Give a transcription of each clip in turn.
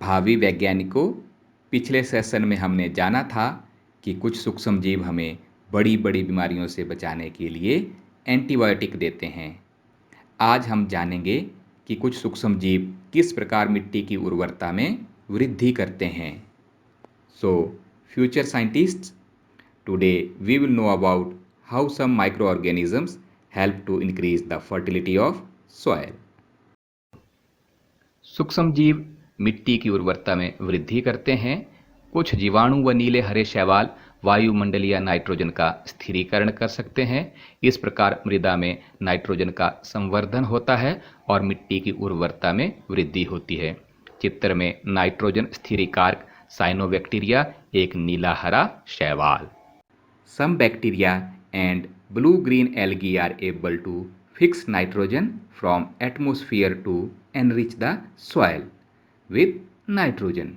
भावी वैज्ञानिकों, पिछले सेशन में हमने जाना था कि कुछ सूक्ष्मजीव हमें बड़ी बड़ी बीमारियों से बचाने के लिए एंटीबायोटिक देते हैं। आज हम जानेंगे कि कुछ सूक्ष्मजीव किस प्रकार मिट्टी की उर्वरता में वृद्धि करते हैं। So future scientists, today we will know about how some microorganisms help to increase the fertility of soil. सूक्ष्मजीव मिट्टी की उर्वरता में वृद्धि करते हैं। कुछ जीवाणु व नीले हरे शैवाल वायुमंडलीय नाइट्रोजन का स्थिरीकरण कर सकते हैं। इस प्रकार मृदा में नाइट्रोजन का संवर्धन होता है और मिट्टी की उर्वरता में वृद्धि होती है। चित्र में नाइट्रोजन स्थिरीकारक साइनोबैक्टीरिया एक नीला हरा शैवाल। Some bacteria and blue-green algae are able to fix nitrogen from atmosphere to enrich the soil with nitrogen.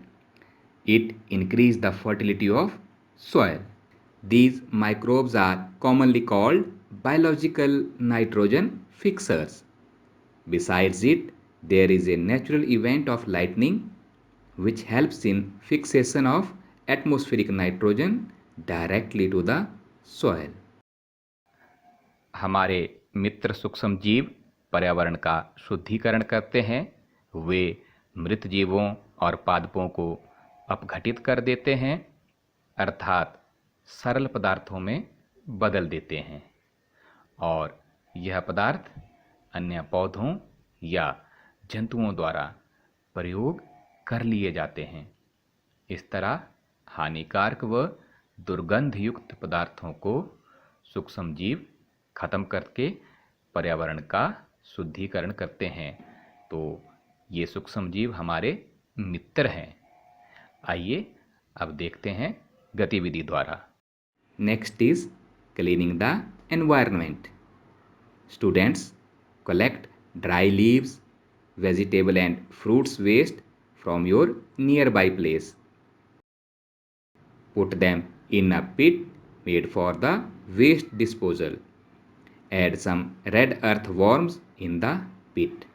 It increases the fertility of soil. These microbes are commonly called biological nitrogen fixers. Besides it, there is a natural event of lightning which helps in fixation of atmospheric nitrogen directly to the soil. हमारे मित्र सूक्ष्म जीव पर्यावरण का शुद्धिकरण करते हैं। वे मृत जीवों और पादपों को अपघटित कर देते हैं, अर्थात सरल पदार्थों में बदल देते हैं, और यह पदार्थ अन्य पौधों या जंतुओं द्वारा प्रयोग कर लिए जाते हैं। इस तरह हानिकारक व दुर्गंधयुक्त पदार्थों को सूक्ष्मजीव खत्म करके पर्यावरण का शुद्धिकरण करते हैं। तो ये सूक्ष्मजीव हमारे मित्र हैं। आइए अब देखते हैं गतिविधि द्वारा। Next is cleaning the environment. Students, collect dry leaves, vegetable and fruits waste from your nearby place. Put them in a pit made for the waste disposal. Add some red earthworms in the pit.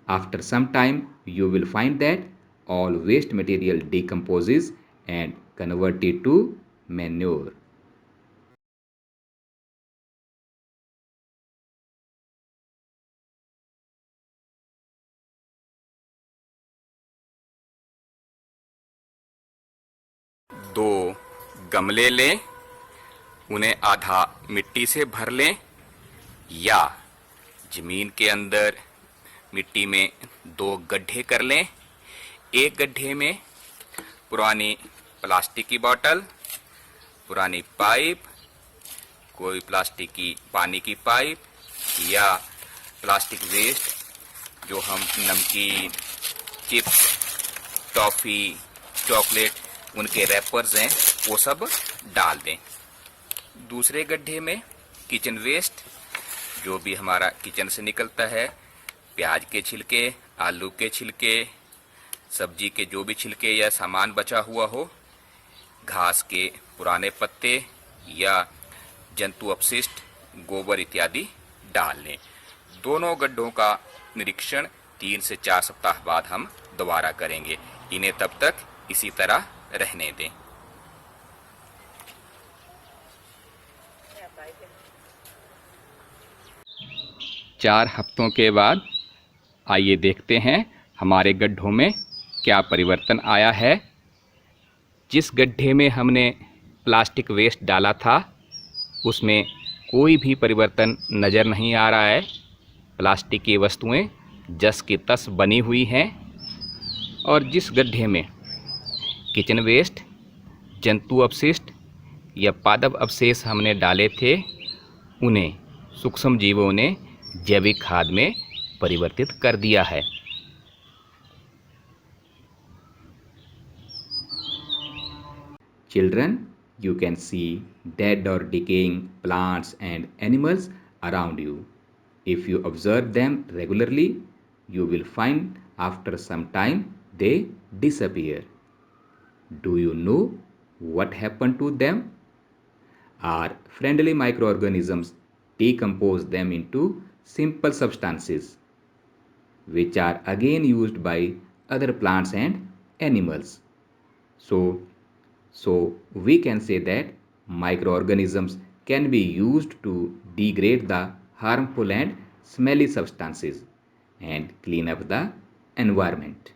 After some time, you will find that all waste material decomposes and converted to manure. दो गमले लें, उन्हें आधा मिट्टी से भर लें या जमीन के अंदर मिट्टी में दो गड्ढे कर लें। एक गड्ढे में पुरानी प्लास्टिक की बोतल, पुरानी पाइप, कोई प्लास्टिक की पानी की पाइप या प्लास्टिक वेस्ट जो हम नमकीन, चिप्स, टॉफ़ी, चॉकलेट उनके रैपर्स हैं वो सब डाल दें। दूसरे गड्ढे में किचन वेस्ट, जो भी हमारा किचन से निकलता है, प्याज के छिलके, आलू के छिलके, सब्जी के जो भी छिलके या सामान बचा हुआ हो, घास के पुराने पत्ते या जंतु अपशिष्ट, गोबर इत्यादि डाल लें। दोनों गड्ढों का निरीक्षण 3 से 4 सप्ताह बाद हम दोबारा करेंगे। इन्हें तब तक इसी तरह रहने दें। चार हफ्तों के बाद आइए देखते हैं हमारे गड्ढों में क्या परिवर्तन आया है। जिस गड्ढे में हमने प्लास्टिक वेस्ट डाला था उसमें कोई भी परिवर्तन नज़र नहीं आ रहा है। प्लास्टिक की वस्तुएं जस की तस बनी हुई हैं। और जिस गड्ढे में किचन वेस्ट, जंतु अपशिष्ट या पादप अवशेष हमने डाले थे, उन्हें सूक्ष्म जीवों ने जैविक खाद में परिवर्तित कर दिया है। Children, you can see dead or decaying plants and animals around you. If you observe them regularly, you will find after some time they disappear. Do you know what happened to them? Our friendly microorganisms decompose them into simple substances, which are again used by other plants and animals. So, so we can say that microorganisms can be used to degrade the harmful and smelly substances and clean up the environment.